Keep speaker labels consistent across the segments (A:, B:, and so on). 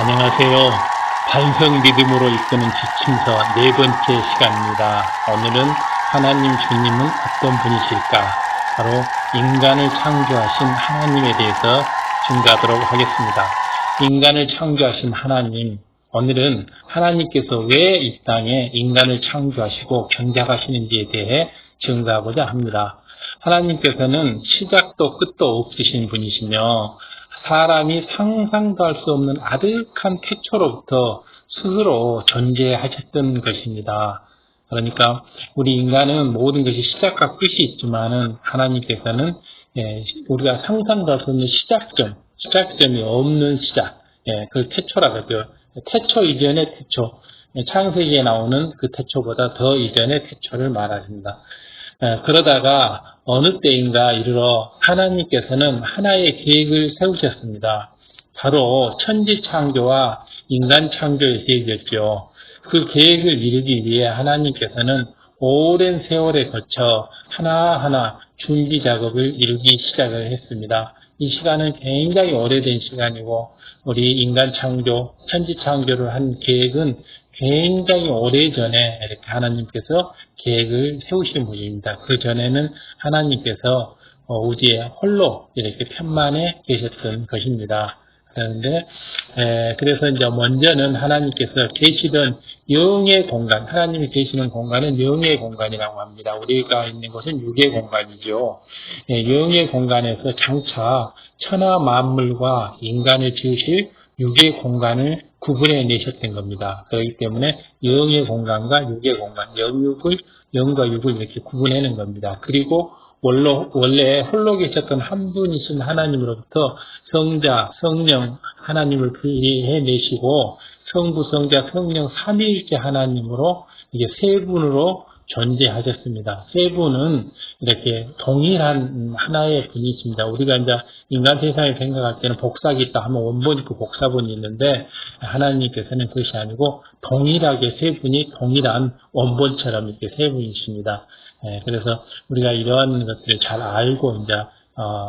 A: 안녕하세요. 반석 믿음으로 이끄는 지침서 네 번째 시간입니다. 오늘은 하나님 주님은 어떤 분이실까? 바로 인간을 창조하신 하나님에 대해서 증거하도록 하겠습니다. 인간을 창조하신 하나님, 오늘은 하나님께서 왜 이 땅에 인간을 창조하시고 경작하시는지에 대해 증거하고자 합니다. 하나님께서는 시작도 끝도 없으신 분이시며 사람이 상상도 할 수 없는 아득한 태초로부터 스스로 존재하셨던 것입니다. 그러니까 우리 인간은 모든 것이 시작과 끝이 있지만은 하나님께서는 우리가 상상도 할 수 없는 시작점이 없는 시작, 그 태초라고 하죠. 태초 이전의 태초, 창세기에 나오는 그 태초보다 더 이전의 태초를 말합니다. 그러다가 어느 때인가 이르러 하나님께서는 하나의 계획을 세우셨습니다. 바로 천지 창조와 인간 창조의 계획이었죠. 그 계획을 이루기 위해 하나님께서는 오랜 세월에 거쳐 하나하나 준비 작업을 이루기 시작을 했습니다. 이 시간은 굉장히 오래된 시간이고 우리 인간 창조, 천지 창조를 한 계획은 굉장히 오래전에 이렇게 하나님께서 계획을 세우신 분입니다. 그 전에는 하나님께서 우주에 홀로 이렇게 편만에 계셨던 것입니다. 그런데 그래서 이제 먼저는 하나님께서 계시던 영의 공간, 하나님이 계시는 공간은 영의 공간이라고 합니다. 우리가 있는 곳은 육의 공간이죠. 영의 공간에서 장차 천하 만물과 인간을 지으실 육의 공간을 구분해 내셨던 겁니다. 그렇기 때문에 영의 공간과 육의 공간, 영과 육을 이렇게 구분하는 겁니다. 그리고 원래 홀로 계셨던 한 분이신 하나님으로부터 성자, 성령 하나님을 분리해 내시고 성부, 성자, 성령 삼위일체 하나님으로 이게 세 분으로 존재하셨습니다. 세 분은 이렇게 동일한 하나의 분이십니다. 우리가 이제 인간 세상을 생각할 때는 복사기 있다 하면 원본 있고 복사본이 있는데 하나님께서는 그것이 아니고 동일하게 세 분이 동일한 원본처럼 이렇게 세 분이십니다. 그래서 우리가 이러한 것들을 잘 알고 이제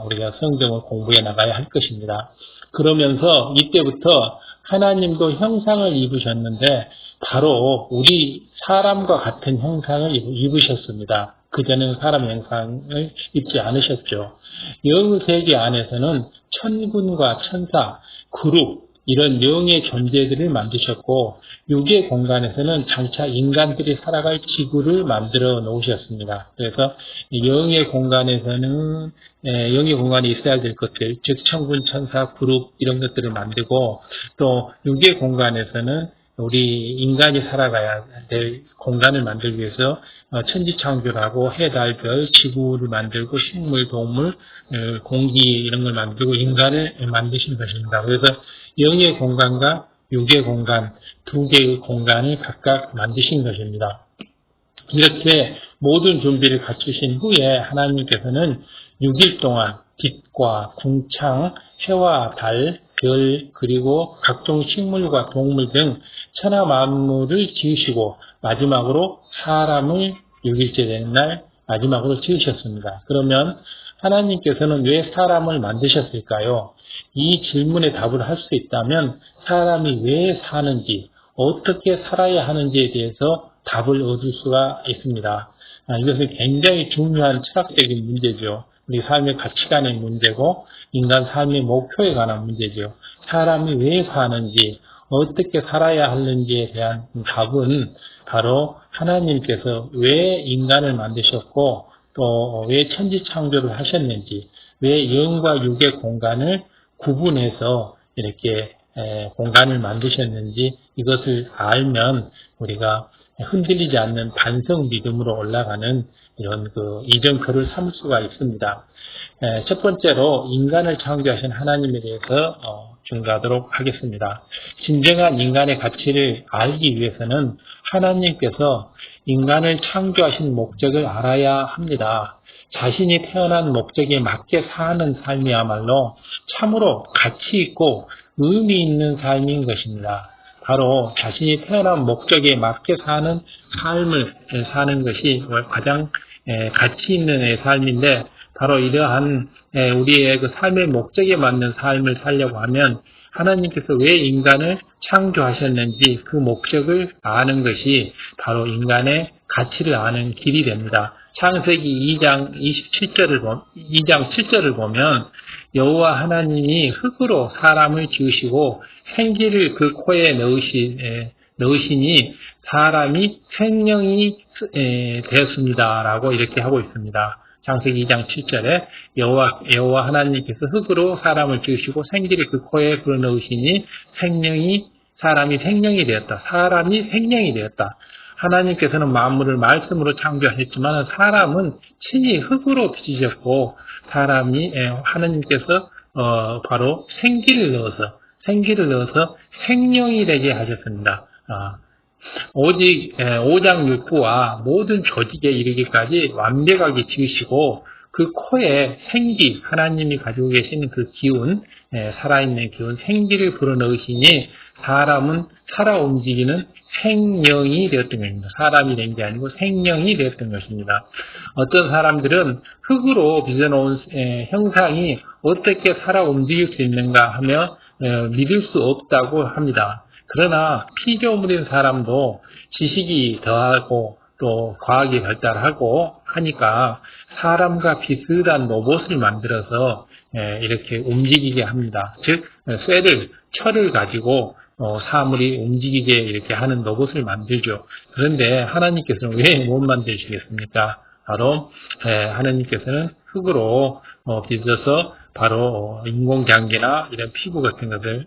A: 우리가 성경을 공부해 나가야 할 것입니다. 그러면서 이때부터 하나님도 형상을 입으셨는데 바로 우리 사람과 같은 형상을 입으셨습니다. 그전에는 사람 형상을 입지 않으셨죠. 영세계 안에서는 천군과 천사, 그룹 이런 영의 존재들을 만드셨고 육의 공간에서는 장차 인간들이 살아갈 지구를 만들어 놓으셨습니다. 그래서 영의 공간에서는 영의 공간에 있어야 될 것들, 즉 천군, 천사, 그룹 이런 것들을 만들고 또 육의 공간에서는 우리 인간이 살아가야 될 공간을 만들기 위해서 천지창조를 하고 해, 달, 별, 지구를 만들고 식물, 동물, 공기 이런 걸 만들고 인간을 만드신 것입니다. 그래서 영의 공간과 육의 공간 두 개의 공간을 각각 만드신 것입니다. 이렇게 모든 준비를 갖추신 후에 하나님께서는 6일 동안 빛과 궁창, 해와 달, 별, 그리고 각종 식물과 동물 등 천하 만물을 지으시고 마지막으로 사람을 6일째 되는 날 마지막으로 지으셨습니다. 그러면 하나님께서는 왜 사람을 만드셨을까요? 이 질문에 답을 할 수 있다면 사람이 왜 사는지, 어떻게 살아야 하는지에 대해서 답을 얻을 수가 있습니다. 이것은 굉장히 중요한 철학적인 문제죠. 우리 삶의 가치관의 문제고 인간 삶의 목표에 관한 문제죠. 사람이 왜 사는지, 어떻게 살아야 하는지에 대한 답은 바로 하나님께서 왜 인간을 만드셨고 또 왜 천지창조를 하셨는지, 왜 영과 육의 공간을 구분해서 이렇게 공간을 만드셨는지 이것을 알면 우리가 흔들리지 않는 반석 믿음으로 올라가는 이런 이정표를 삼을 수가 있습니다. 첫 번째로 인간을 창조하신 하나님에 대해서 증거하도록 하겠습니다. 진정한 인간의 가치를 알기 위해서는 하나님께서 인간을 창조하신 목적을 알아야 합니다. 자신이 태어난 목적에 맞게 사는 삶이야말로 참으로 가치 있고 의미 있는 삶인 것입니다. 바로 자신이 태어난 목적에 맞게 사는 삶을 사는 것이 가장 가치 있는 삶인데 바로 이러한 우리의 그 삶의 목적에 맞는 삶을 살려고 하면 하나님께서 왜 인간을 창조하셨는지 그 목적을 아는 것이 바로 인간의 가치를 아는 길이 됩니다. 창세기 2장 7절을 보면 여호와 하나님이 흙으로 사람을 지으시고 생기를 그 코에 넣으시니 사람이 생명이 되었습니다라고 이렇게 하고 있습니다. 창세기 2장 7절에 여호와 하나님께서 흙으로 사람을 지으시고 생기를 그 코에 불어넣으시니 사람이 생명이 되었다. 사람이 생명이 되었다. 하나님께서는 만물을 말씀으로 창조하셨지만 사람은 친히 흙으로 빚으셨고 하나님께서 바로 생기를 넣어서 생명이 되게 하셨습니다. 오직 5장 6부와 모든 조직에 이르기까지 완벽하게 지으시고 그 코에 생기, 하나님이 가지고 계시는 그 기운, 살아있는 기운, 생기를 불어넣으시니 사람은 살아 움직이는 생명이 되었던 것입니다. 사람이 된 게 아니고 생명이 되었던 것입니다. 어떤 사람들은 흙으로 빚어놓은 형상이 어떻게 살아 움직일 수 있는가 하며 믿을 수 없다고 합니다. 그러나 피조물인 사람도 지식이 더하고 또 과학이 발달하고 하니까 사람과 비슷한 로봇을 만들어서 이렇게 움직이게 합니다. 즉 철을 가지고 사물이 움직이게 이렇게 하는 로봇을 만들죠. 그런데 하나님께서는 왜 못 만드시겠습니까? 바로 하나님께서는 흙으로 빚어서 바로 인공장기나 이런 피부 같은 것을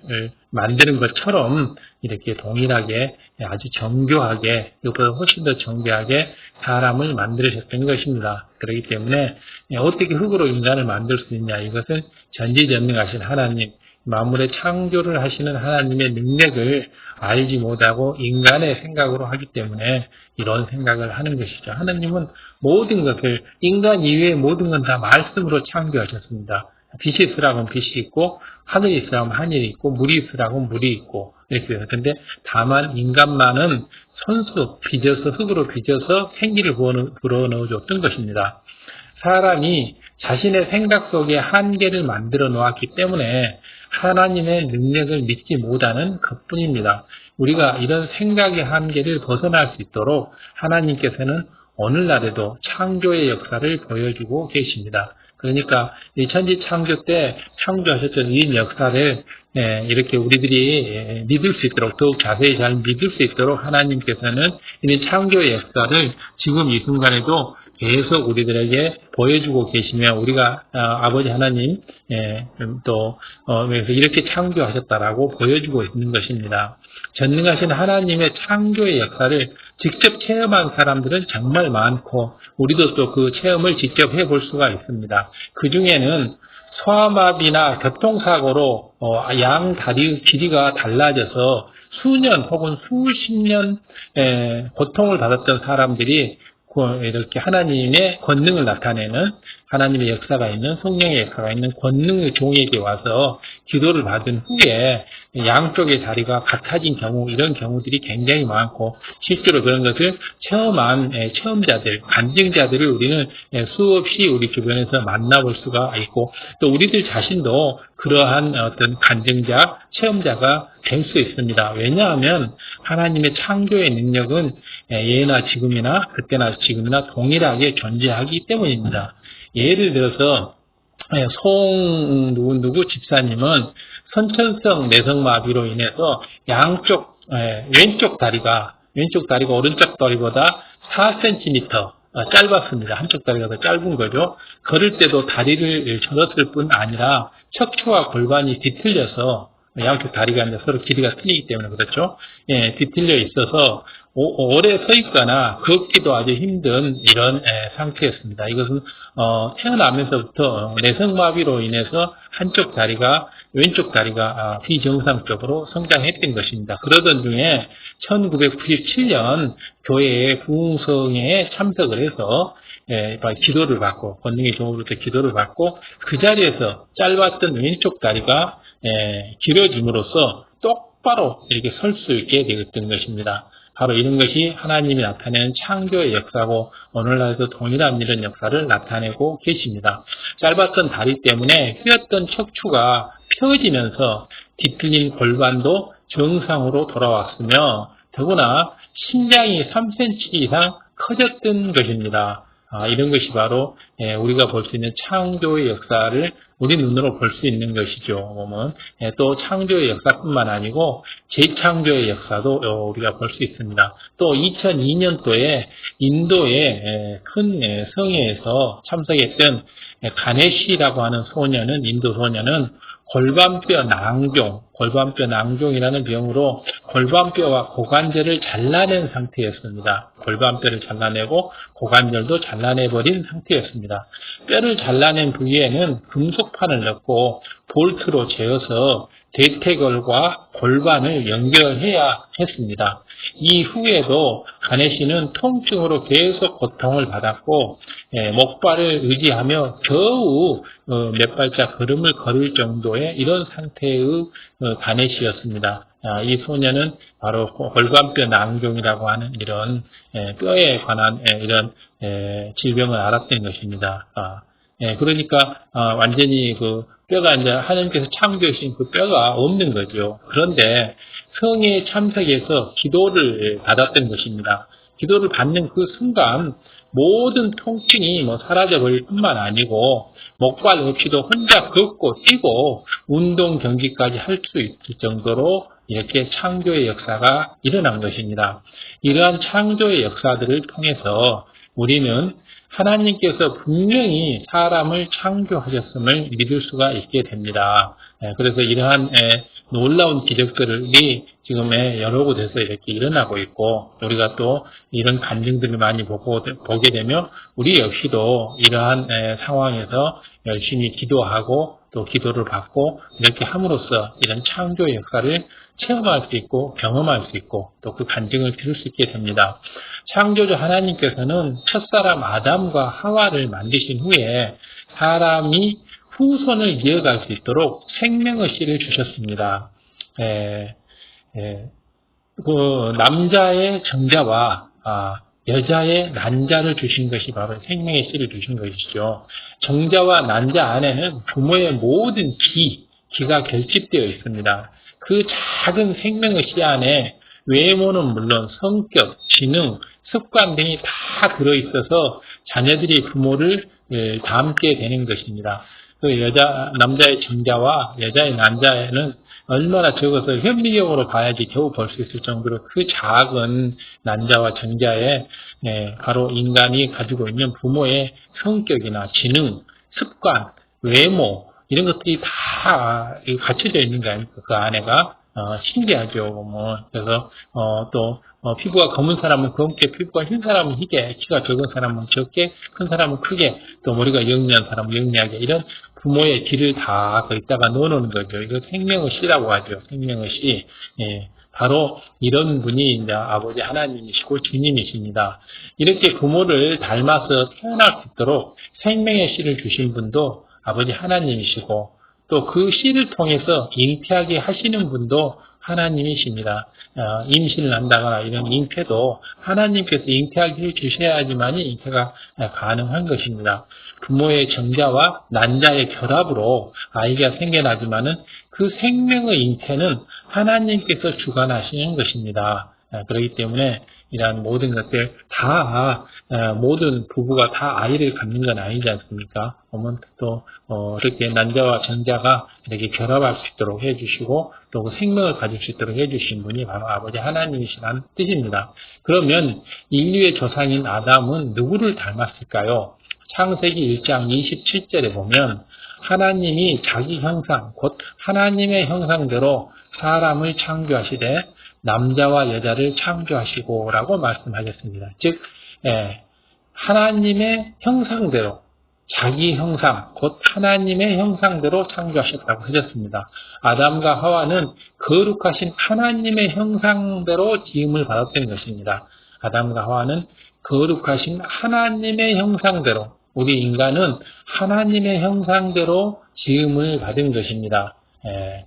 A: 만드는 것처럼 이렇게 동일하게 아주 정교하게, 이것보다 훨씬 더 정교하게 사람을 만드셨던 것입니다. 그렇기 때문에 어떻게 흙으로 인간을 만들 수 있냐, 이것은 전지전능하신 하나님, 만물의 창조를 하시는 하나님의 능력을 알지 못하고 인간의 생각으로 하기 때문에 이런 생각을 하는 것이죠. 하나님은 모든 것을, 인간 이외의 모든 건 다 말씀으로 창조하셨습니다. 빛이 있으라고 하면 빛이 있고, 하늘이 있으라고 하면 하늘이 있고, 물이 있으라고 하면 물이 있고, 이렇게 돼요. 근데 다만 인간만은 흙으로 빚어서 생기를 불어넣어줬던 것입니다. 사람이 자신의 생각 속에 한계를 만들어 놓았기 때문에 하나님의 능력을 믿지 못하는 것뿐입니다. 우리가 이런 생각의 한계를 벗어날 수 있도록 하나님께서는 오늘날에도 창조의 역사를 보여주고 계십니다. 그러니까 이 천지 창조 때 창조하셨던 이 역사를 이렇게 우리들이 믿을 수 있도록, 더욱 자세히 잘 믿을 수 있도록 하나님께서는 이 창조의 역사를 지금 이 순간에도 계속 우리들에게 보여주고 계시며, 우리가 아버지 하나님 그래서 이렇게 창조하셨다라고 보여주고 있는 것입니다. 전능하신 하나님의 창조의 역사를 직접 체험한 사람들은 정말 많고, 우리도 또 그 체험을 직접 해볼 수가 있습니다. 그 중에는 소아마비나 교통사고로 양 다리 길이가 달라져서 수년 혹은 수십 년 고통을 받았던 사람들이 이렇게 하나님의 권능을 나타내는, 하나님의 역사가 있는, 성령의 역사가 있는 권능의 종에게 와서 기도를 받은 후에 양쪽의 다리가 같아진 경우, 이런 경우들이 굉장히 많고, 실제로 그런 것을 체험한 체험자들, 간증자들을 우리는 수없이 우리 주변에서 만나볼 수가 있고, 또 우리들 자신도 그러한 어떤 간증자, 체험자가 될 수 있습니다. 왜냐하면 하나님의 창조의 능력은 예나 지금이나 그때나 지금이나 동일하게 존재하기 때문입니다. 예를 들어서 누구 집사님은 선천성 내성마비로 인해서 왼쪽 다리가 오른쪽 다리보다 4cm 짧았습니다. 한쪽 다리가 더 짧은 거죠. 걸을 때도 다리를 절었을 뿐 아니라 척추와 골반이 뒤틀려서, 양쪽 다리가 이제 서로 길이가 틀리기 때문에 그렇죠. 뒤틀려 있어서 오래 서 있거나 걷기도 아주 힘든 이런 상태였습니다. 이것은 태어나면서부터 내성마비로 인해서 왼쪽 다리가 비정상적으로 성장했던 것입니다. 그러던 중에 1997년 교회의 부흥성회에 참석을 해서 기도를 받고, 권능의 종으로부터 기도를 받고, 그 자리에서 짧았던 왼쪽 다리가 길어짐으로써 똑바로 이렇게 설 수 있게 되었던 것입니다. 바로 이런 것이 하나님이 나타내는 창조의 역사고 오늘날에도 동일한 이런 역사를 나타내고 계십니다. 짧았던 다리 때문에 휘었던 척추가 펴지면서 뒤틀린 골반도 정상으로 돌아왔으며 더구나 신장이 3cm 이상 커졌던 것입니다. 이런 것이 바로 우리가 볼 수 있는 창조의 역사를 우리 눈으로 볼 수 있는 것이죠. 보면 또 창조의 역사뿐만 아니고 재창조의 역사도 우리가 볼 수 있습니다. 또 2002년도에 인도의 큰 성회에서 참석했던 가네시라고 하는 소년은 인도 소년은 골반뼈 낭종이라는 병으로 골반뼈와 고관절을 잘라낸 상태였습니다. 골반뼈를 잘라내고 고관절도 잘라내버린 상태였습니다. 뼈를 잘라낸 부위에는 금속판을 넣고 볼트로 재어서 대퇴골과 골반을 연결해야 했습니다. 이후에도 가네시는 통증으로 계속 고통을 받았고 목발을 의지하며 겨우 몇 발짝 걸음을 걸을 정도의 이런 상태의 가네시였습니다. 이 소년은 바로 골반뼈 낭종이라고 하는 이런 뼈에 관한 이런 질병을 앓았던 것입니다. 그러니까 완전히 그 뼈가 이제 하나님께서 창조하신 그 뼈가 없는 거죠. 그런데 성회에 참석해서 기도를 받았던 것입니다. 기도를 받는 그 순간 모든 통증이 사라져버릴 뿐만 아니고 목발 없이도 혼자 걷고 뛰고 운동 경기까지 할 수 있을 정도로 이렇게 창조의 역사가 일어난 것입니다. 이러한 창조의 역사들을 통해서 우리는 하나님께서 분명히 사람을 창조하셨음을 믿을 수가 있게 됩니다. 그래서 이러한 놀라운 기적들이 지금 여러 곳에서 이렇게 일어나고 있고 우리가 또 이런 간증들을 많이 보게 되면 우리 역시도 이러한 상황에서 열심히 기도하고 또 기도를 받고 이렇게 함으로써 이런 창조의 역사를 체험할 수 있고 경험할 수 있고 또 그 간증을 들을 수 있게 됩니다. 창조주 하나님께서는 첫사람 아담과 하와를 만드신 후에 사람이 후손을 이어갈 수 있도록 생명의 씨를 주셨습니다. 그 남자의 정자와 여자의 난자를 주신 것이 바로 생명의 씨를 주신 것이죠. 정자와 난자 안에는 부모의 모든 기가 결집되어 있습니다. 그 작은 생명의 씨 안에 외모는 물론 성격, 지능, 습관 등이 다 들어있어서 자녀들이 부모를 닮게 되는 것입니다. 그 남자의 정자와 여자의 난자에는 얼마나 적어서 현미경으로 봐야지 겨우 볼 수 있을 정도로 그 작은 난자와 정자에 바로 인간이 가지고 있는 부모의 성격이나 지능, 습관, 외모 이런 것들이 다 갖춰져 있는 거 아닙니까? 그 안에가 신기하죠. 그래서 또 피부가 검은 사람은 검게, 피부가 흰 사람은 희게, 키가 적은 사람은 적게, 큰 사람은 크게, 또 머리가 영리한 사람은 영리하게 이런 부모의 기를 다 거기다가 넣어놓는 거죠. 이거 생명의 씨라고 하죠. 생명의 씨. 바로 이런 분이 이제 아버지 하나님이시고 주님이십니다. 이렇게 부모를 닮아서 태어날 수 있도록 생명의 씨를 주신 분도 아버지 하나님이시고 또 그 씨를 통해서 잉태하게 하시는 분도 하나님이십니다. 임신을 한다거나 이런 잉태도 하나님께서 잉태하게 해주셔야지만 잉태가 가능한 것입니다. 부모의 정자와 난자의 결합으로 아이가 생겨나지만은 그 생명의 잉태는 하나님께서 주관하시는 것입니다. 그렇기 때문에 이러한 모든 것들 다 모든 부부가 다 아이를 갖는 건 아니지 않습니까? 보면 또 이렇게 난자와 정자가 이렇게 결합할 수 있도록 해주시고 또 그 생명을 가질 수 있도록 해주신 분이 바로 아버지 하나님이시라는 뜻입니다. 그러면 인류의 조상인 아담은 누구를 닮았을까요? 창세기 1장 27절에 보면 하나님이 자기 형상 곧 하나님의 형상대로 사람을 창조하시되 남자와 여자를 창조하시고 라고 말씀하셨습니다. 즉 하나님의 형상대로 자기 형상 곧 하나님의 형상대로 창조하셨다고 하셨습니다. 아담과 하와는 거룩하신 하나님의 형상대로 지음을 받았던 것입니다. 아담과 하와는 거룩하신 하나님의 형상대로 우리 인간은 하나님의 형상대로 지음을 받은 것입니다.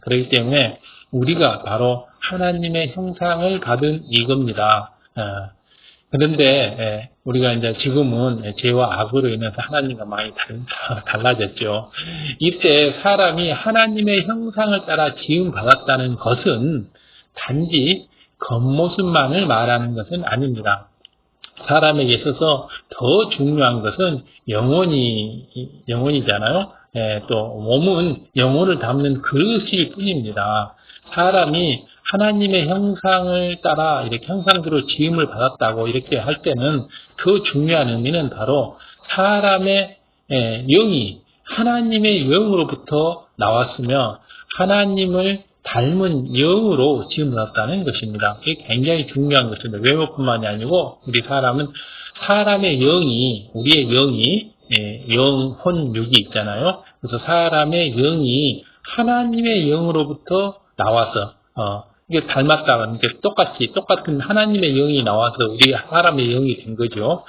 A: 그렇기 때문에 우리가 바로 하나님의 형상을 받은 이겁니다. 그런데 우리가 이제 지금은 죄와 악으로 인해서 하나님과 많이 달라졌죠. 이때 사람이 하나님의 형상을 따라 지음 받았다는 것은 단지 겉모습만을 말하는 것은 아닙니다. 사람에게 있어서 더 중요한 것은 영혼이잖아요. 또 몸은 영혼을 담는 그릇일 뿐입니다. 사람이 하나님의 형상을 따라 이렇게 형상대로 지음을 받았다고 이렇게 할 때는 더 중요한 의미는 바로 사람의 영이 하나님의 영으로부터 나왔으며 하나님을 닮은 영으로 지음받았다는 것입니다. 이게 굉장히 중요한 것입니다. 외모뿐만이 아니고 우리 사람은 사람의 영이 우리의 영이 영혼 육이 있잖아요. 그래서 사람의 영이 하나님의 영으로부터 나와서 이게 닮았다. 이게 똑같은 하나님의 영이 나와서 우리 사람의 영이 된 거죠.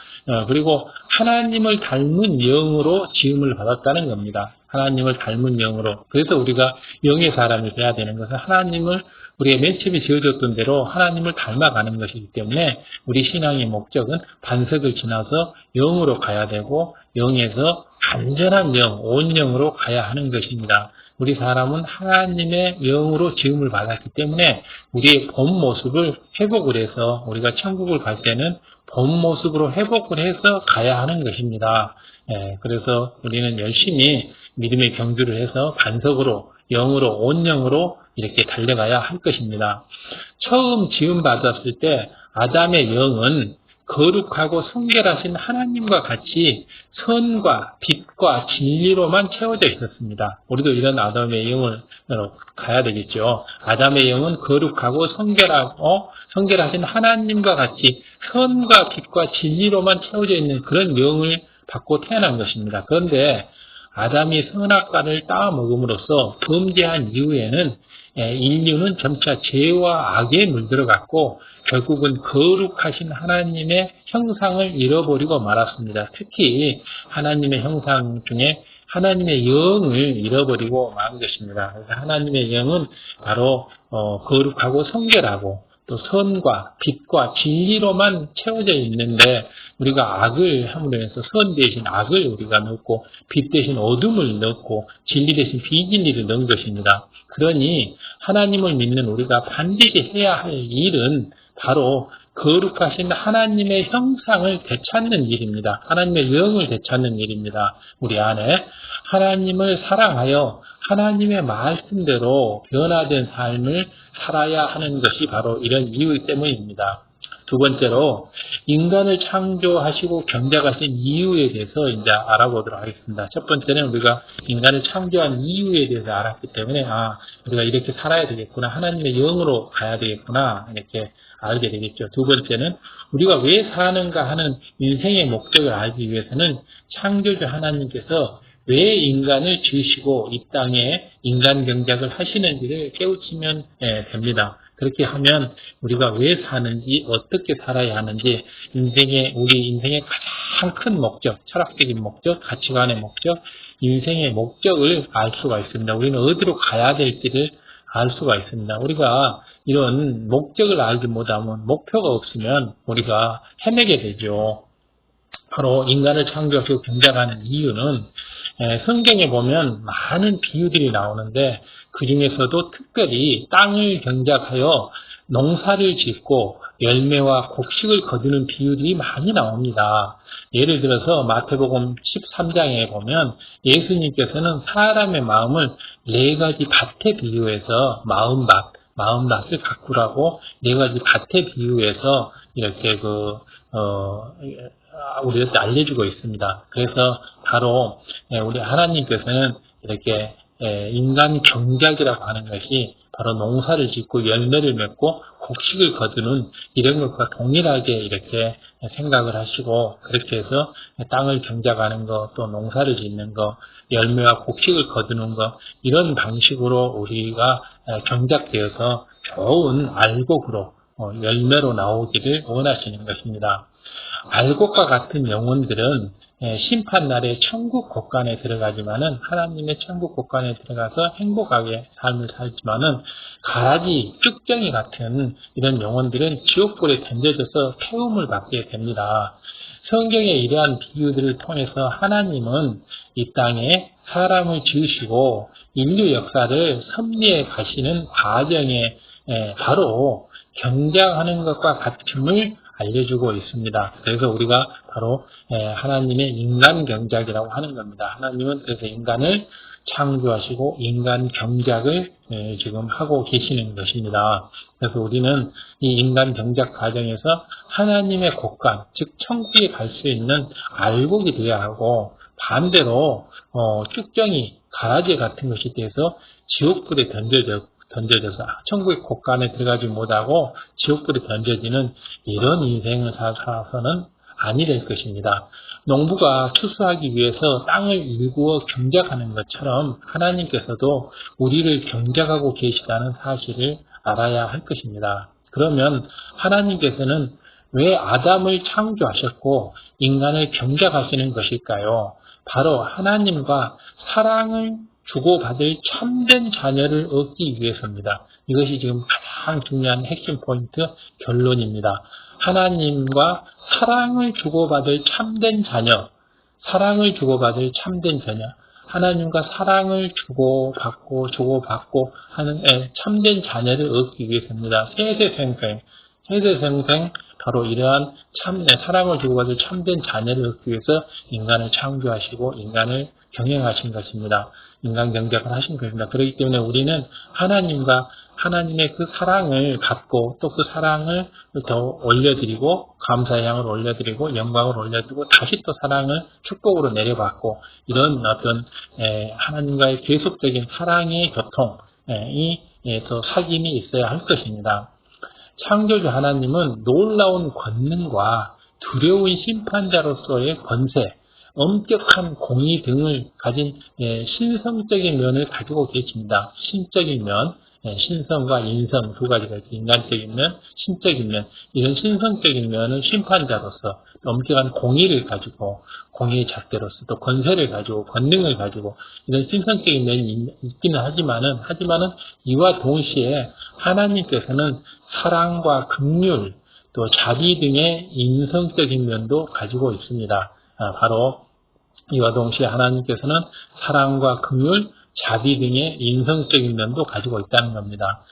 A: 그리고 하나님을 닮은 영으로 지음을 받았다는 겁니다. 하나님을 닮은 영으로. 그래서 우리가 영의 사람이 돼야 되는 것은 하나님을 우리가 맨 처음에 지어졌던 대로 하나님을 닮아가는 것이기 때문에 우리 신앙의 목적은 반석을 지나서 영으로 가야 되고 영에서 완전한 영, 온 영으로 가야 하는 것입니다. 우리 사람은 하나님의 영으로 지음을 받았기 때문에 우리의 본 모습을 회복을 해서 우리가 천국을 갈 때는 본 모습으로 회복을 해서 가야 하는 것입니다. 그래서 우리는 열심히 믿음의 경주를 해서 반석으로 영으로 온 영으로 이렇게 달려가야 할 것입니다. 처음 지음받았을 때 아담의 영은 거룩하고 성결하신 하나님과 같이 선과 빛과 진리로만 채워져 있었습니다. 우리도 이런 아담의 영을 가야 되겠죠. 아담의 영은 거룩하고 성결하신 하나님과 같이 선과 빛과 진리로만 채워져 있는 그런 영을 받고 태어난 것입니다. 그런데 아담이 선악과를 따먹음으로써 범죄한 이후에는 인류는 점차 죄와 악에 물들어갔고 결국은 거룩하신 하나님의 형상을 잃어버리고 말았습니다. 특히 하나님의 형상 중에 하나님의 영을 잃어버리고 만 것입니다. 그래서 하나님의 영은 바로 거룩하고 성결하고 또 선과 빛과 진리로만 채워져 있는데 우리가 악을 함으로 해서 선 대신 악을 우리가 넣고 빛 대신 어둠을 넣고 진리 대신 비진리를 넣은 것입니다. 그러니 하나님을 믿는 우리가 반드시 해야 할 일은 바로 거룩하신 하나님의 형상을 되찾는 일입니다. 하나님의 영을 되찾는 일입니다. 우리 안에 하나님을 사랑하여 하나님의 말씀대로 변화된 삶을 살아야 하는 것이 바로 이런 이유 때문입니다. 두 번째로 인간을 창조하시고 경작하신 이유에 대해서 이제 알아보도록 하겠습니다. 첫 번째는 우리가 인간을 창조한 이유에 대해서 알았기 때문에 우리가 이렇게 살아야 되겠구나, 하나님의 영으로 가야 되겠구나 이렇게 알게 되겠죠. 두 번째는 우리가 왜 사는가 하는 인생의 목적을 알기 위해서는 창조주 하나님께서 왜 인간을 지으시고 이 땅에 인간 경작을 하시는지를 깨우치면 됩니다. 그렇게 하면 우리가 왜 사는지, 어떻게 살아야 하는지, 우리 인생의 가장 큰 목적, 철학적인 목적, 가치관의 목적, 인생의 목적을 알 수가 있습니다. 우리는 어디로 가야 될지를 알 수가 있습니다. 우리가 이런 목적을 알지 못하면, 목표가 없으면 우리가 헤매게 되죠. 바로 인간을 창조하시고 경작하는 이유는 성경에 보면 많은 비유들이 나오는데 그 중에서도 특별히 땅을 경작하여 농사를 짓고 열매와 곡식을 거두는 비유들이 많이 나옵니다. 예를 들어서 마태복음 13장에 보면 예수님께서는 사람의 마음을 네 가지 밭에 비유해서 마음밭을 가꾸라고 네 가지 밭에 비유해서 이렇게 우리한테 알려주고 있습니다. 그래서 바로 우리 하나님께서는 이렇게 인간 경작이라고 하는 것이 바로 농사를 짓고 열매를 맺고 곡식을 거두는 이런 것과 동일하게 이렇게 생각을 하시고 그렇게 해서 땅을 경작하는 것, 또 농사를 짓는 것, 열매와 곡식을 거두는 것 이런 방식으로 우리가 경작되어서 좋은 알곡으로 열매로 나오기를 원하시는 것입니다. 알곡과 같은 영혼들은 심판날에 천국 곳간에 들어가지만은 하나님의 천국 곳간에 들어가서 행복하게 삶을 살지만은 가라지 쭉정이 같은 이런 영혼들은 지옥불에 던져져서 태움을 받게 됩니다. 성경의 이러한 비유들을 통해서 하나님은 이 땅에 사람을 지으시고 인류 역사를 섭리해 가시는 과정에 바로 경작하는 것과 같음을 알려주고 있습니다. 그래서 우리가 바로 하나님의 인간 경작이라고 하는 겁니다. 하나님은 그래서 인간을 창조하시고 인간 경작을 지금 하고 계시는 것입니다. 그래서 우리는 이 인간 경작 과정에서 하나님의 곳간, 즉 천국에 갈 수 있는 알곡이 되어야 하고 반대로 쭉정이 가라지 같은 것이 돼서 지옥불에 던져져서 천국의 곳간에 들어가지 못하고 지옥불에 던져지는 이런 인생을 살아서는 아니 될 것입니다. 농부가 추수하기 위해서 땅을 일구어 경작하는 것처럼 하나님께서도 우리를 경작하고 계시다는 사실을 알아야 할 것입니다. 그러면 하나님께서는 왜 아담을 창조하셨고 인간을 경작하시는 것일까요? 바로 하나님과 사랑을 주고받을 참된 자녀를 얻기 위해서입니다. 이것이 지금 가장 중요한 핵심 포인트 결론입니다. 하나님과 사랑을 주고받을 참된 자녀, 사랑을 주고받을 참된 자녀, 하나님과 사랑을 주고받고 하는 참된 자녀를 얻기 위해서입니다. 세대생생, 바로 이러한 사랑을 주고받을 참된 자녀를 얻기 위해서 인간을 창조하시고 인간을 경영하신 것입니다. 인간 경작을 하신 것입니다. 그렇기 때문에 우리는 하나님과 하나님의 그 사랑을 받고 또 그 사랑을 더 올려드리고 감사의 향을 올려드리고 영광을 올려드리고 다시 또 사랑을 축복으로 내려받고 이런 어떤 하나님과의 계속적인 사랑의 교통이 더 사귐이 있어야 할 것입니다. 창조주 하나님은 놀라운 권능과 두려운 심판자로서의 권세, 엄격한 공의 등을 가진 신성적인 면을 가지고 계십니다. 신적인 면, 신성과 인성 두 가지가 있죠. 인간적인 면, 신적인 면. 이런 신성적인 면은 심판자로서 엄격한 공의를 가지고 공의의 잣대로서 또 권세를 가지고 권능을 가지고 이런 신성적인 면이 있기는 하지만은 이와 동시에 하나님께서는 사랑과 긍휼 또 자비 등의 인성적인 면도 가지고 있습니다. 바로 이와 동시에 하나님께서는 사랑과 긍휼, 자비 등의 인성적인 면도 가지고 있다는 겁니다.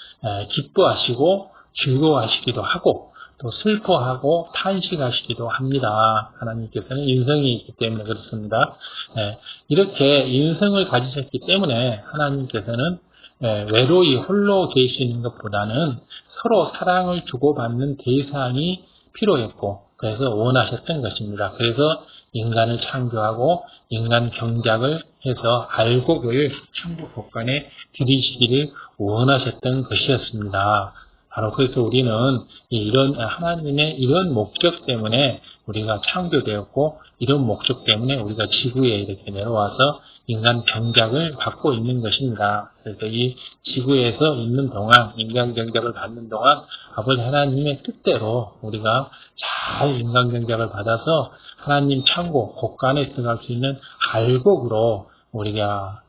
A: 기뻐하시고 즐거워하시기도 하고 또 슬퍼하고 탄식하시기도 합니다. 하나님께서는 인성이 있기 때문에 그렇습니다. 이렇게 인성을 가지셨기 때문에 하나님께서는 외로이 홀로 계시는 것보다는 서로 사랑을 주고받는 대상이 필요했고 그래서 원하셨던 것입니다. 그래서 인간을 창조하고 인간 경작을 해서 알곡을 천국 곳간에 들이시기를 원하셨던 것이었습니다. 바로 그래서 우리는 이런 하나님의 이런 목적 때문에 우리가 창조되었고 이런 목적 때문에 우리가 지구에 이렇게 내려와서 인간 경작을 받고 있는 것입니다. 그래서 이 지구에서 있는 동안 인간 경작을 받는 동안 아버지 하나님의 뜻대로 우리가 잘 인간 경작을 받아서 하나님 창고 곳간에 들어갈 수 있는 알곡으로 우리가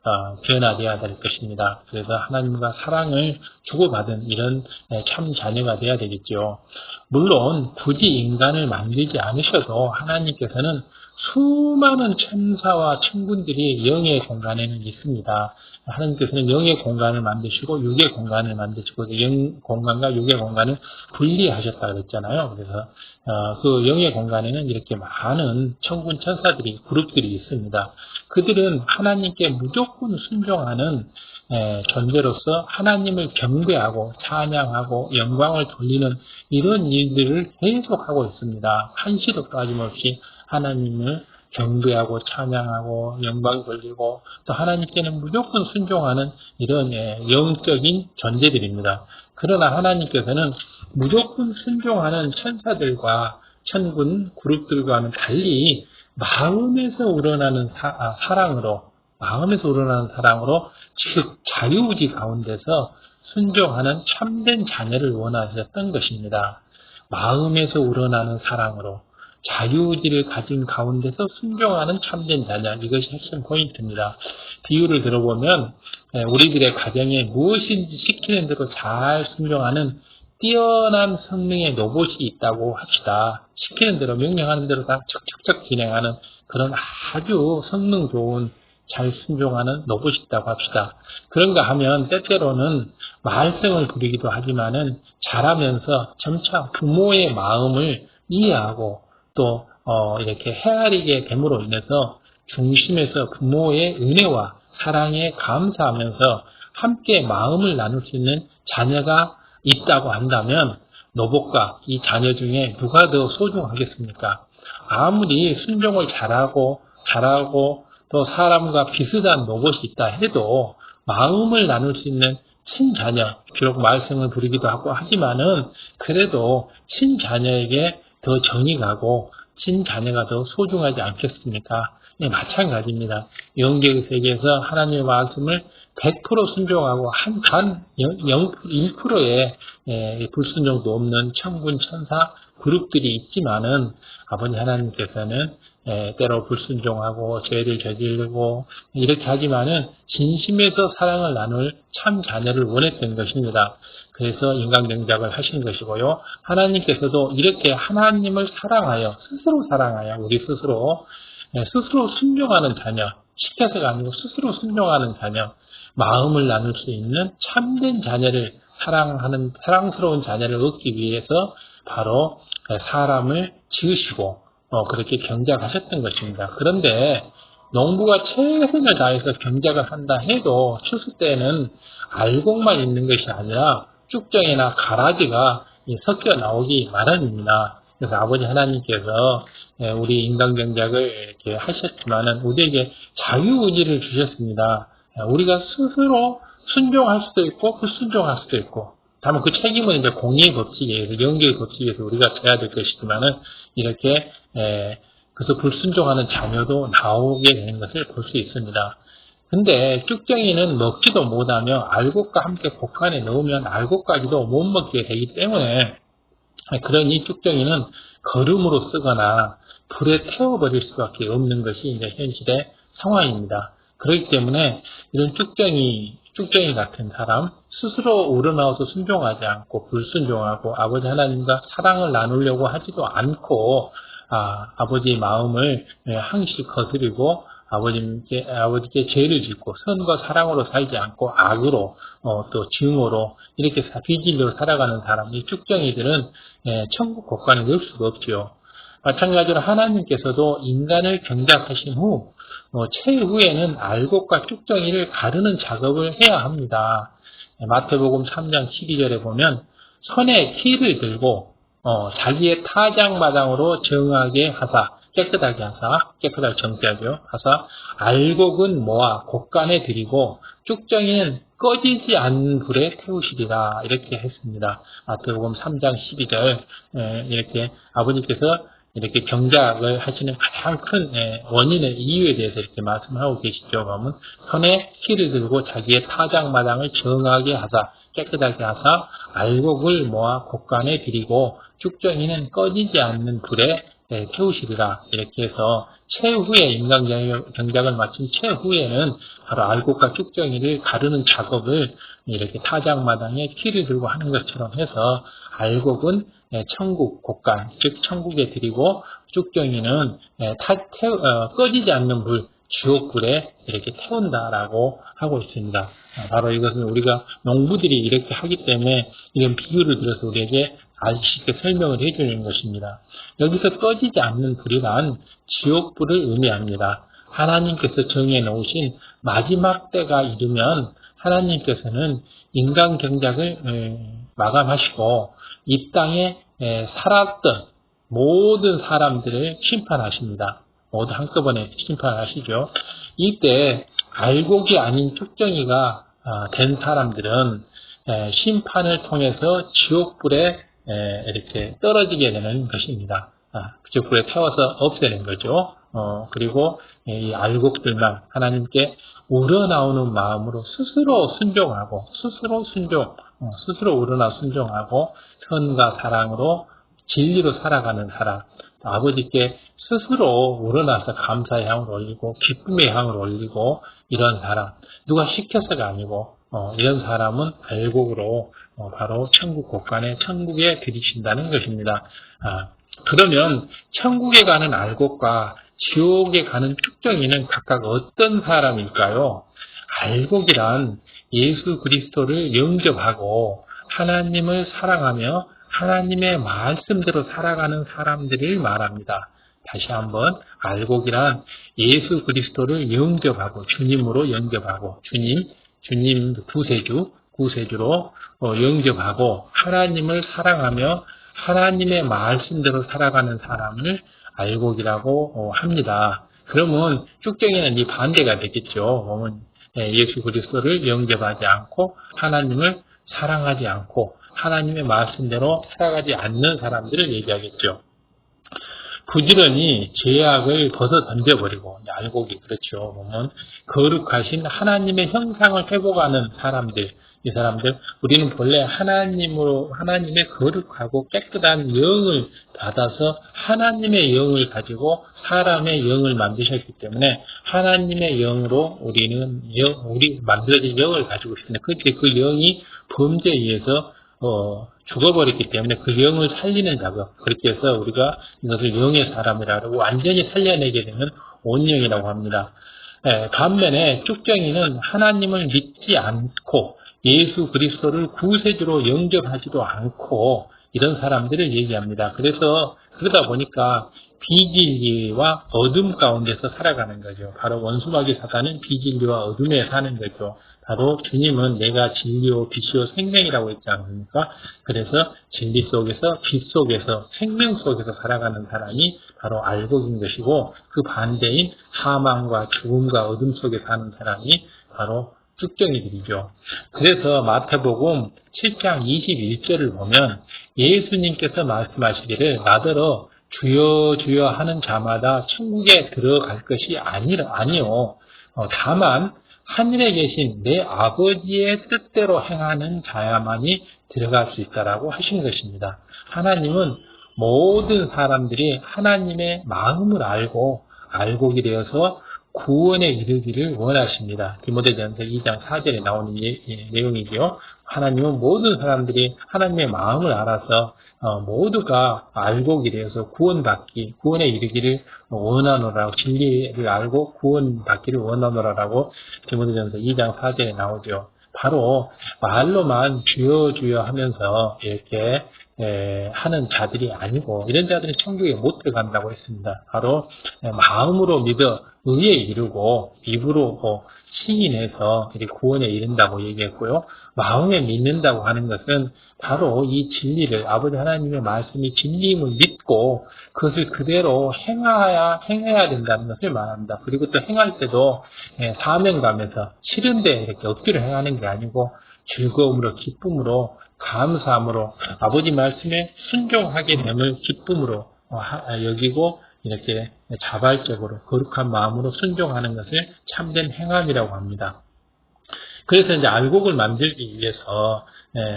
A: 변화되어야 될 것입니다. 그래서 하나님과 사랑을 주고받은 이런 참 자녀가 되어야 되겠죠. 물론 굳이 인간을 만들지 않으셔도 하나님께서는 수많은 천사와 천군들이 영의 공간에는 있습니다. 하나님께서는 영의 공간을 만드시고 육의 공간을 만드시고 영 공간과 육의 공간을 분리하셨다 그랬잖아요. 그래서 그 영의 공간에는 이렇게 많은 천군 천사들이 그룹들이 있습니다. 그들은 하나님께 무조건 순종하는 존재로서 하나님을 경배하고 찬양하고 영광을 돌리는 이런 일들을 계속하고 있습니다. 한시도 빠짐없이 하나님을 경배하고 찬양하고 영광 돌리고 또 하나님께는 무조건 순종하는 이런 영적인 존재들입니다. 그러나 하나님께서는 무조건 순종하는 천사들과 천군 그룹들과는 달리 마음에서 우러나는 사랑으로 즉 자유의지 가운데서 순종하는 참된 자녀를 원하셨던 것입니다. 마음에서 우러나는 사랑으로 자유의지를 가진 가운데서 순종하는 참된 자녀, 이것이 핵심 포인트입니다. 비유를 들어보면 우리들의 가정에 무엇인지 시키는 대로 잘 순종하는 뛰어난 성능의 로봇이 있다고 합시다. 시키는 대로 명령하는 대로 다 척척척 진행하는 그런 아주 성능 좋은 잘 순종하는 로봇이 있다고 합시다. 그런가 하면 때때로는 말썽을 부리기도 하지만은 잘하면서 점차 부모의 마음을 이해하고 또 이렇게 헤아리게 됨으로 인해서 중심에서 부모의 은혜와 사랑에 감사하면서 함께 마음을 나눌 수 있는 자녀가 있다고 한다면 로봇과 이 자녀 중에 누가 더 소중하겠습니까? 아무리 순종을 잘하고 또 사람과 비슷한 로봇이 있다 해도 마음을 나눌 수 있는 친자녀, 비록 말썽을 부리기도 하고 하지만은 그래도 친자녀에게 더 정이 가고 친자녀가 더 소중하지 않겠습니까? 네, 마찬가지입니다. 영계의 세계에서 하나님의 말씀을 100% 순종하고 단 1%의 불순종도 없는 천군 천사 그룹들이 있지만은 아버지 하나님께서는 때로 불순종하고 죄를 저지르고 이렇게 하지만은 진심에서 사랑을 나눌 참 자녀를 원했던 것입니다. 그래서 인간경작을 하신 것이고요. 하나님께서도 이렇게 하나님을 사랑하여 스스로 사랑하여 우리 스스로 순종하는 자녀, 시켜서가 아니고 스스로 순종하는 자녀, 마음을 나눌 수 있는 참된 자녀를 사랑스러운 자녀를 얻기 위해서 바로 사람을 지으시고 그렇게 경작하셨던 것입니다. 그런데 농부가 최선을 다해서 경작을 한다 해도 추수 때는 알곡만 있는 것이 아니라 쭉정이나 가라지가 섞여 나오기 마련입니다. 그래서 아버지 하나님께서 우리 인간 경작을 이렇게 하셨지만은 우리에게 자유의지를 주셨습니다. 우리가 스스로 순종할 수도 있고 불순종할 수도 있고, 다만 그 책임은 이제 공의의 법칙에 의해서, 영계의 법칙에 의해서 우리가 져야 될 것이지만은 이렇게 그래서 불순종하는 자녀도 나오게 되는 것을 볼 수 있습니다. 근데 쭉정이는 먹지도 못하며 알곡과 함께 곡간에 넣으면 알곡까지도 못 먹게 되기 때문에 그러니 쭉정이는 거름으로 쓰거나 불에 태워버릴 수밖에 없는 것이 이제 현실의 상황입니다. 그렇기 때문에 이런 쭉정이 같은 사람, 스스로 우러나와서 순종하지 않고 불순종하고 아버지 하나님과 사랑을 나누려고 하지도 않고 아버지의 마음을 항시 거스르고 아버지께 죄를 짓고 선과 사랑으로 살지 않고 악으로 또 증오로 이렇게 비진리로 살아가는 사람, 이 쭉정이들은 천국 곳간에 넣을 수가 없지요. 마찬가지로 하나님께서도 인간을 경작하신 후 최후에는 알곡과 쭉정이를 가르는 작업을 해야 합니다. 마태복음 3장 12절에 보면 손에 키를 들고 자기의 타작마당으로 정하게 하사, 깨끗하게 정지하죠. 하사 알곡은 모아 곡간에 들이고 쭉정이는 꺼지지 않는 불에 태우시리라, 이렇게 했습니다. 마태복음 3장 12절 이렇게 아버지께서 이렇게 경작을 하시는 가장 큰 원인의 이유에 대해서 이렇게 말씀하고 계시죠. 그러면 손에 키를 들고 자기의 타작마당을 정하게 하사, 깨끗하게 하사 알곡을 모아 곡간에 들이고 쭉정이는 꺼지지 않는 불에 태우시리라, 이렇게 해서 최후에 인간 경작을 마친 최후에는 바로 알곡과 쭉정이를 가르는 작업을 이렇게 타작마당에 키를 들고 하는 것처럼 해서 알곡은 천국 곡간, 즉 천국에 드리고 쭉정이는 꺼지지 않는 불, 지옥불에 이렇게 태운다라고 하고 있습니다. 바로 이것은 우리가 농부들이 이렇게 하기 때문에 이런 비유를 들어서 우리에게 아주 쉽게 설명을 해주는 것입니다. 여기서 꺼지지 않는 불이란 지옥불을 의미합니다. 하나님께서 정해 놓으신 마지막 때가 이르면 하나님께서는 인간 경작을 마감하시고 이 땅에 살았던 모든 사람들을 심판하십니다. 모두 한꺼번에 심판하시죠. 이때 알곡이 아닌 쭉정이가 된 사람들은 심판을 통해서 지옥불에 이렇게 떨어지게 되는 것입니다. 지옥불에 태워서 없애는 거죠. 그리고 이 알곡들만 하나님께 우러나오는 마음으로 스스로 순종하고 스스로 우러나 순종하고 선과 사랑으로 진리로 살아가는 사람, 아버지께 스스로 우러나서 감사의 향을 올리고 기쁨의 향을 올리고 이런 사람, 누가 시켜서가 아니고 이런 사람은 알곡으로 바로 천국 곳간에 천국에 들이신다는 것입니다. 그러면 천국에 가는 알곡과 지옥에 가는 쭉정이는 각각 어떤 사람일까요? 알곡이란 예수 그리스도를 영접하고 하나님을 사랑하며 하나님의 말씀대로 살아가는 사람들을 말합니다. 다시 한번 알곡이란 예수 그리스도를 영접하고 주님으로 영접하고 주님 구세주로 영접하고 하나님을 사랑하며 하나님의 말씀대로 살아가는 사람을 알곡이라고 합니다. 그러면 쭉정이는 이 반대가 되겠죠. 예수 그리스도를 영접하지 않고 하나님을 사랑하지 않고 하나님의 말씀대로 살아가지 않는 사람들을 얘기하겠죠. 부지런히 죄악을 벗어 던져버리고, 알곡이 그렇죠. 보면 거룩하신 하나님의 형상을 회복하는 사람들, 이 사람들, 우리는 본래 하나님의 거룩하고 깨끗한 영을 받아서 하나님의 영을 가지고 사람의 영을 만드셨기 때문에 하나님의 영으로 우리 만들어진 영을 가지고 있습니다. 그런데 그 영이 범죄에 의해서 죽어버렸기 때문에 그 영을 살리는 작업, 그렇게 해서 우리가 이것을 영의 사람이라고 완전히 살려내게 되면 온영이라고 합니다. 반면에 쭉정이는 하나님을 믿지 않고 예수 그리스도를 구세주로 영접하지도 않고 이런 사람들을 얘기합니다. 그러다 보니까 비진리와 어둠 가운데서 살아가는 거죠. 바로 원수마귀 사단은 비진리와 어둠에 사는 거죠. 바로 주님은 내가 진리요 빛이요 생명이라고 했지 않습니까? 그래서 진리 속에서 빛 속에서 생명 속에서 살아가는 사람이 바로 알곡인 것이고 그 반대인 사망과 죽음과 어둠 속에 사는 사람이 바로 쭉정이들이죠. 그래서 마태복음 7장 21절을 보면 예수님께서 말씀하시기를 나더러 주여 주여 하는 자마다 천국에 들어갈 것이 아니요. 다만 하늘에 계신 내 아버지의 뜻대로 행하는 자야만이 들어갈 수 있다라고 하신 것입니다. 하나님은 모든 사람들이 하나님의 마음을 알고 알곡이 되어서 구원에 이르기를 원하십니다. 디모데전서 2장 4절에 나오는 내용이죠. 하나님은 모든 사람들이 하나님의 마음을 알아서 모두가 알곡이 되어서 구원에 이르기를 원하노라고, 진리를 알고 구원받기를 원하노라라고 디모데전서 2장 4절에 나오죠. 바로 말로만 주여 주여 하면서 이렇게 하는 자들이 아니고 이런 자들은 천국에 못 들어간다고 했습니다. 바로 마음으로 믿어 의에 이르고 입으로 시인해서 구원에 이른다고 얘기했고요. 마음에 믿는다고 하는 것은 바로 이 진리를 아버지 하나님의 말씀이 진리임을 믿고 그것을 그대로 행해야 된다는 것을 말합니다. 그리고 또 행할 때도 사명감에서 싫은데 이렇게 억지로 행하는 게 아니고 즐거움으로 기쁨으로 감사함으로 아버지 말씀에 순종하게 됨을 기쁨으로 여기고 이렇게 자발적으로 거룩한 마음으로 순종하는 것을 참된 행함이라고 합니다. 그래서 이제 알곡을 만들기 위해서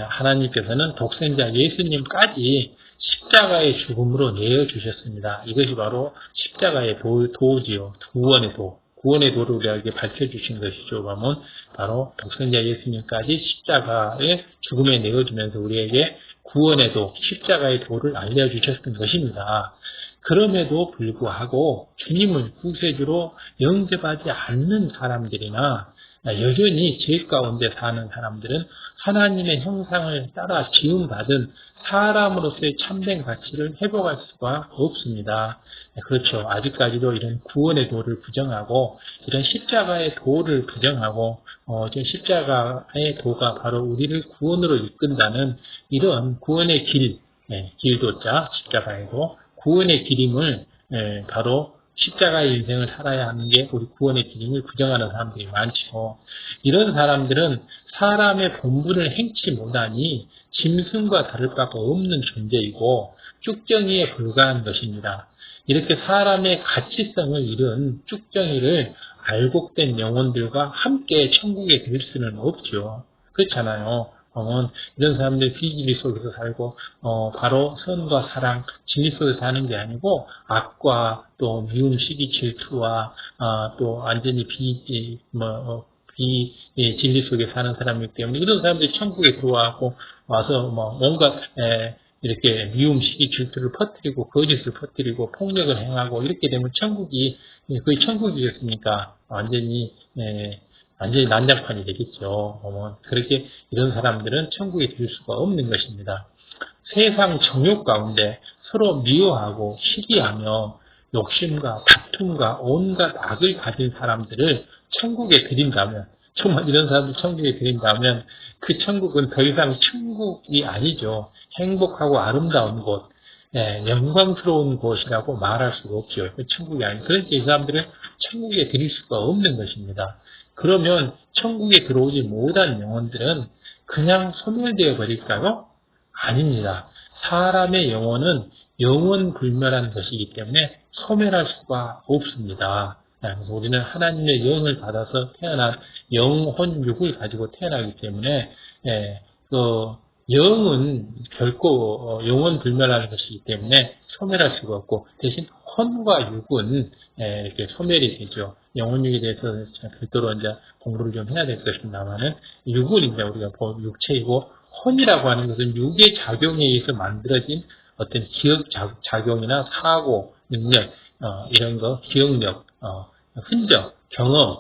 A: 하나님께서는 독생자 예수님까지 십자가의 죽음으로 내어주셨습니다. 이것이 바로 십자가의 도지요. 구원의 도를 우리에게 밝혀주신 것이죠. 그러면 바로 독생자 예수님까지 십자가의 죽음에 내어주면서 우리에게 구원의 도, 십자가의 도를 알려주셨던 것입니다. 그럼에도 불구하고 주님을 구세주로 영접하지 않는 사람들이나 여전히 죄 가운데 사는 사람들은 하나님의 형상을 따라 지음받은 사람으로서의 참된 가치를 회복할 수가 없습니다. 그렇죠. 아직까지도 이런 구원의 도를 부정하고 이런 십자가의 도를 부정하고 십자가의 도가 바로 우리를 구원으로 이끈다는 이런 구원의 길도자 십자가의 도, 구원의 길임을 바로 십자가의 인생을 살아야 하는 게 우리 구원의 길임을 부정하는 사람들이 많죠. 이런 사람들은 사람의 본분을 행치 못하니 짐승과 다를 바가 없는 존재이고 쭉정이에 불과한 것입니다. 이렇게 사람의 가치성을 잃은 쭉정이를 알곡된 영혼들과 함께 천국에 들 수는 없죠. 그렇잖아요. 이런 사람들이 비진리 속에서 살고 바로 선과 사랑, 진리 속에서 사는 게 아니고 악과 또 미움, 시기, 질투와 또 완전히 진리 속에 사는 사람이기 때문에 이런 사람들이 천국에 들어와서 온갖 이렇게 미움, 시기, 질투를 퍼뜨리고 거짓을 퍼뜨리고 폭력을 행하고 이렇게 되면 천국이 거의 천국이겠습니까? 완전히 난장판이 되겠죠. 그렇게 이런 사람들은 천국에 들을 수가 없는 것입니다. 세상 정욕 가운데 서로 미워하고 시기하며 욕심과 다툼과 온갖 악을 가진 사람들을 천국에 들인다면, 정말 이런 사람들 천국에 들인다면 그 천국은 더 이상 천국이 아니죠. 행복하고 아름다운 곳, 영광스러운 곳이라고 말할 수가 없죠. 천국이 아니죠. 그러니까 이 사람들을 천국에 들일 수가 없는 것입니다. 그러면 천국에 들어오지 못한 영혼들은 그냥 소멸되어 버릴까요? 아닙니다. 사람의 영혼은 영원불멸한 것이기 때문에 소멸할 수가 없습니다. 그래서 우리는 하나님의 영을 받아서 태어난 영혼육을 가지고 태어나기 때문에 영은 결코 영원불멸하는 것이기 때문에 소멸할 수가 없고 대신 혼과 육은 이렇게 소멸이 되죠. 영혼육에 대해서 별도로 이제 공부를 좀 해야 될 것입니다만은 육은 이제 우리가 육체이고 혼이라고 하는 것은 육의 작용에 의해서 만들어진 어떤 기억 작용이나 사고 능력 이런 거 기억력 흔적 경험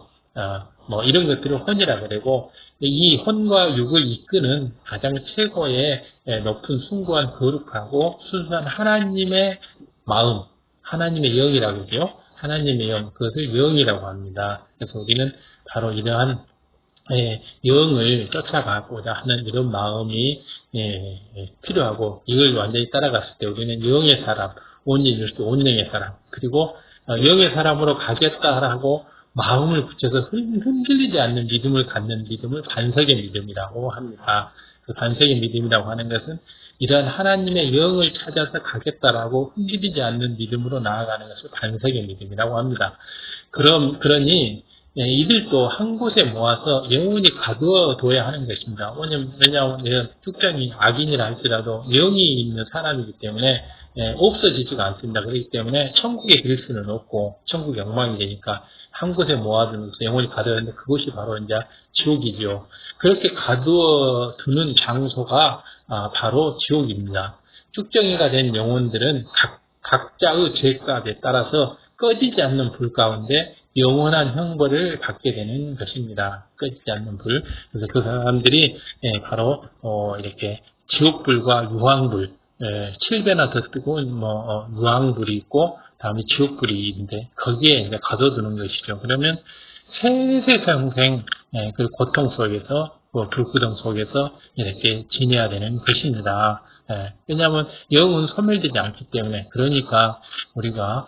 A: 이런 것들을 혼이라고 그러고 이 혼과 육을 이끄는 가장 최고의 높은 숭고한 거룩하고 순수한 하나님의 마음, 하나님의 영이라고 그러죠. 하나님의 영, 그것을 영이라고 합니다. 그래서 우리는 바로 이러한 영을 쫓아가고자 하는 이런 마음이 필요하고 이걸 완전히 따라갔을 때 우리는 영의 사람, 온영의 사람, 그리고 영의 사람으로 가겠다라고 마음을 붙여서 흔들리지 않는 믿음을 갖는 믿음을 반석의 믿음이라고 합니다. 그 반석의 믿음이라고 하는 것은 이러한 하나님의 영을 찾아서 가겠다라고 흔들리지 않는 믿음으로 나아가는 것을 반석의 믿음이라고 합니다. 그러니 이들도 한 곳에 모아서 영원히 가두어둬야 하는 것입니다. 왜냐하면 특정이 악인이라 할지라도 영이 있는 사람이기 때문에 없어지지가 않습니다. 그렇기 때문에 천국에 들 수는 없고 천국 영광이 되니까 한 곳에 모아두면서 영원히 가둬야 하는데 그것이 바로 이제 지옥이죠. 그렇게 가두어두는 장소가 바로 지옥입니다. 쭉정이가 된 영혼들은 각자의 죄값에 따라서 꺼지지 않는 불 가운데 영원한 형벌을 받게 되는 것입니다. 꺼지지 않는 불. 그래서 그 사람들이 바로 이렇게 지옥불과 유황불, 7배나 더 뜨거운 유황불이 있고 다음에 지옥불이 있는데 거기에 이제 가둬두는 것이죠. 그러면 세세평생 그 고통 속에서 불구덩 속에서 이렇게 지내야 되는 것입니다. 왜냐하면 영은 소멸되지 않기 때문에 그러니까 우리가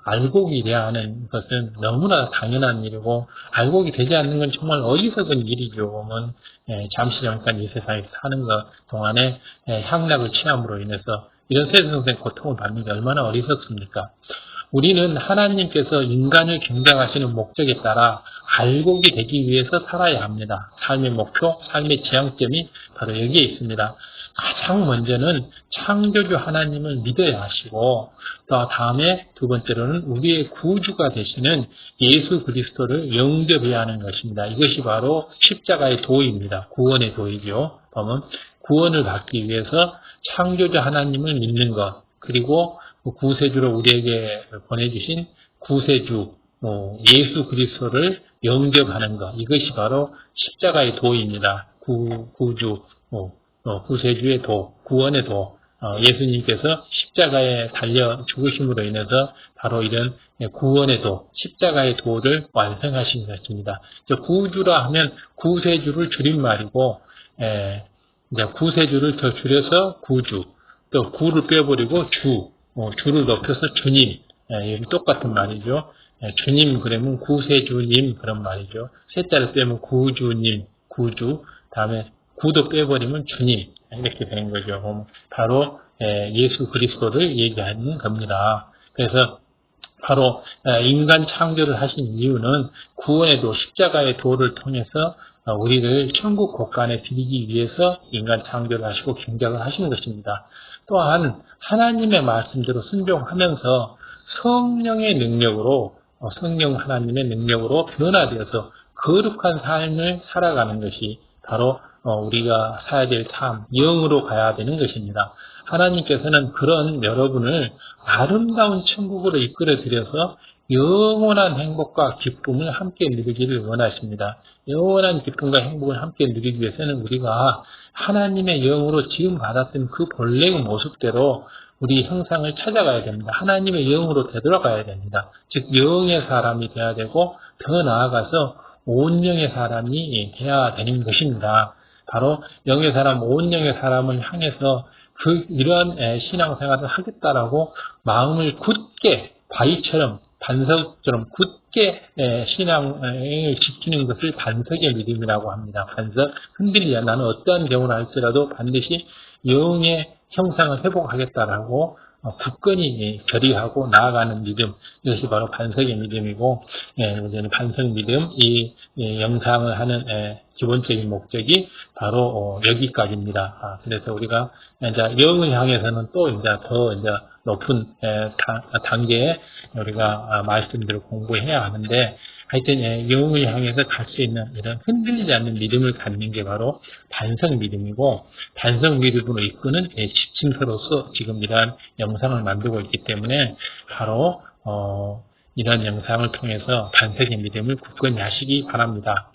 A: 알곡이 돼야 하는 것은 너무나 당연한 일이고 알곡이 되지 않는 건 정말 어리석은 일이죠. 잠시 잠깐 이 세상에 사는 것 동안에 향락을 취함으로 인해서 이런 세상생 고통을 받는 게 얼마나 어리석습니까? 우리는 하나님께서 인간을 경작하시는 목적에 따라 알곡이 되기 위해서 살아야 합니다. 삶의 목표, 삶의 지향점이 바로 여기에 있습니다. 가장 먼저는 창조주 하나님을 믿어야 하시고 또 다음에 두 번째로는 우리의 구주가 되시는 예수 그리스도를 영접해야 하는 것입니다. 이것이 바로 십자가의 도입니다. 구원의 도이죠. 보면 구원을 받기 위해서 창조주 하나님을 믿는 것 그리고 구세주로 우리에게 보내주신 구세주 예수 그리스도를 영접하는 것 이것이 바로 십자가의 도입니다. 구주 구세주의 도, 구원의 도, 예수님께서 십자가에 달려 죽으심으로 인해서 바로 이런 구원의 도, 십자가의 도를 완성하신 것입니다. 구주라 하면 구세주를 줄임말이고, 이제 구세주를 더 줄여서 구주, 또 구를 빼버리고 주를 높여서 주님, 똑같은 말이죠. 주님 그러면 구세주님 그런 말이죠. 셋자를 빼면 구주님, 구주, 다음에 구도 빼버리면 주님 이렇게 되는 거죠. 바로 예수 그리스도를 얘기하는 겁니다. 그래서 바로 인간 창조를 하신 이유는 구원의 도, 십자가의 도를 통해서 우리를 천국 곳간에 드리기 위해서 인간 창조를 하시고 경작을 하신 것입니다. 또한 하나님의 말씀대로 순종하면서 성령의 능력으로 성령 하나님의 능력으로 변화되어서 거룩한 삶을 살아가는 것이 바로 우리가 살아야 될 삶, 영으로 가야 되는 것입니다. 하나님께서는 그런 여러분을 아름다운 천국으로 이끌어 들여서 영원한 행복과 기쁨을 함께 누리기를 원하십니다. 영원한 기쁨과 행복을 함께 누리기 위해서는 우리가 하나님의 영으로 지금 받았던 그 본래의 모습대로 우리 형상을 찾아가야 됩니다. 하나님의 영으로 되돌아가야 됩니다. 즉 영의 사람이 되어야 되고 더 나아가서 온영의 사람이 되어야 되는 것입니다. 바로 영의 사람, 온영의 사람을 향해서 이러한 신앙생활을 하겠다라고 마음을 굳게 바위처럼 반석처럼 굳게 신앙을 지키는 것을 반석의 믿음이라고 합니다. 반석, 흔들리지 않는 나는 어떠한 경우를 할지라도 반드시 영의 형상을 회복하겠다라고 굳건히 결의하고 나아가는 믿음, 이것이 바로 반석의 믿음이고, 반석 믿음, 이 영상을 하는 기본적인 목적이 바로 여기까지입니다. 그래서 우리가 이제 영을 향해서는 또 이제 더 높은 단계에 우리가 말씀대로 공부해야 하는데, 하여튼 영을 향해서 갈 수 있는 이런 흔들리지 않는 믿음을 갖는 게 바로 반석 믿음이고, 반석 믿음으로 이끄는 지침서로서 지금 이러한 영상을 만들고 있기 때문에 바로 이러한 영상을 통해서 반석의 믿음을 굳건히 하시기 바랍니다.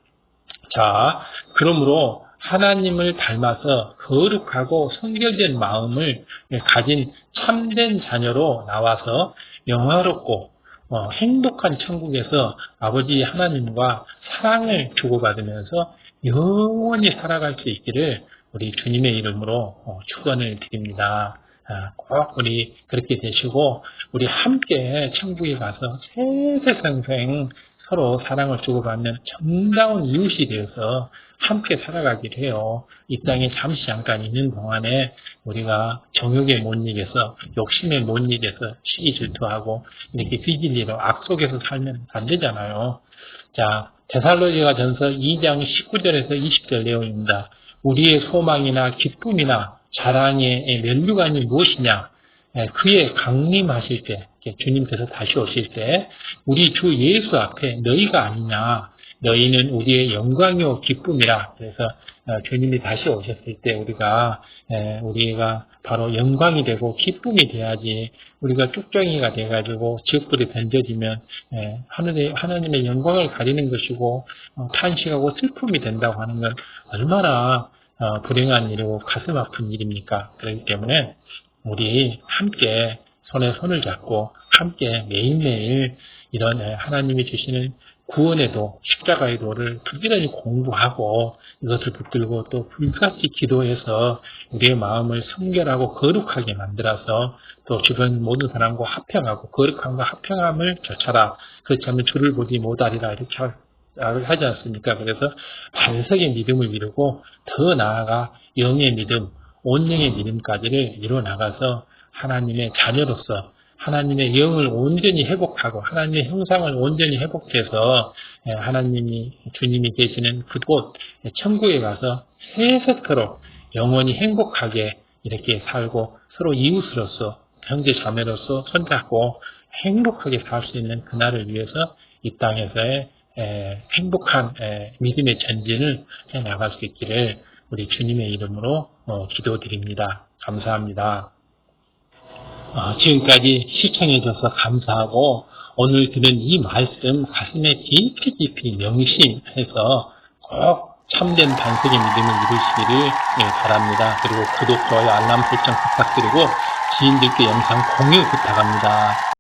A: 자, 그러므로 하나님을 닮아서 거룩하고 성결된 마음을 가진 참된 자녀로 나와서 영화롭고 행복한 천국에서 아버지 하나님과 사랑을 주고받으면서 영원히 살아갈 수 있기를 우리 주님의 이름으로 축원을 드립니다. 꼭 우리 그렇게 되시고 우리 함께 천국에 가서 세세생생 서로 사랑을 주고받는 정다운 이웃이 되어서 함께 살아가기를 해요. 이 땅에 잠시 잠깐 있는 동안에 우리가 정욕에 못 이겨서, 욕심에 못 이겨서 시기 질투하고 이렇게 비질리로 악속에서 살면 안 되잖아요. 자, 데살로니가전서 2장 19절에서 20절 내용입니다. 우리의 소망이나 기쁨이나 자랑의 면류관이 무엇이냐? 그의 강림하실 때, 주님께서 다시 오실 때 우리 주 예수 앞에 너희가 아니냐? 너희는 우리의 영광이요 기쁨이라. 그래서 주님이 다시 오셨을 때 우리가 바로 영광이 되고 기쁨이 돼야지. 우리가 쭉정이가 돼가지고 지옥불에 던져지면 하나님의 영광을 가리는 것이고 탄식하고 슬픔이 된다고 하는 건 얼마나 불행한 일이고 가슴 아픈 일입니까? 그렇기 때문에 우리 함께 손에 손을 잡고 함께 매일매일 이런 하나님이 주시는 구원의 도, 십자가의 도를 부지런히 공부하고 이것을 붙들고 또 불같이 기도해서 우리의 마음을 성결하고 거룩하게 만들어서 또 주변 모든 사람과 화평하고 거룩함과 화평함을 좇아라. 그렇지 않으면 주를 보지 못하리라 이렇게 하지 않습니까? 그래서 반석의 믿음을 이루고 더 나아가 영의 믿음, 온영의 믿음까지를 이루어나가서 하나님의 자녀로서 하나님의 영을 온전히 회복하고 하나님의 형상을 온전히 회복해서 주님이 계시는 그곳 천국에 가서 세세토록 영원히 행복하게 이렇게 살고 서로 이웃으로서 형제 자매로서 손잡고 행복하게 살 수 있는 그날을 위해서 이 땅에서의 행복한 믿음의 전진을 해나갈 수 있기를 우리 주님의 이름으로 기도드립니다. 감사합니다. 지금까지 시청해줘서 감사하고 오늘 들은 이 말씀 가슴에 깊이 명심해서 꼭 참된 반석의 믿음을 이루시기를 바랍니다. 그리고 구독, 좋아요, 알람 설정 부탁드리고 지인들께 영상 공유 부탁합니다.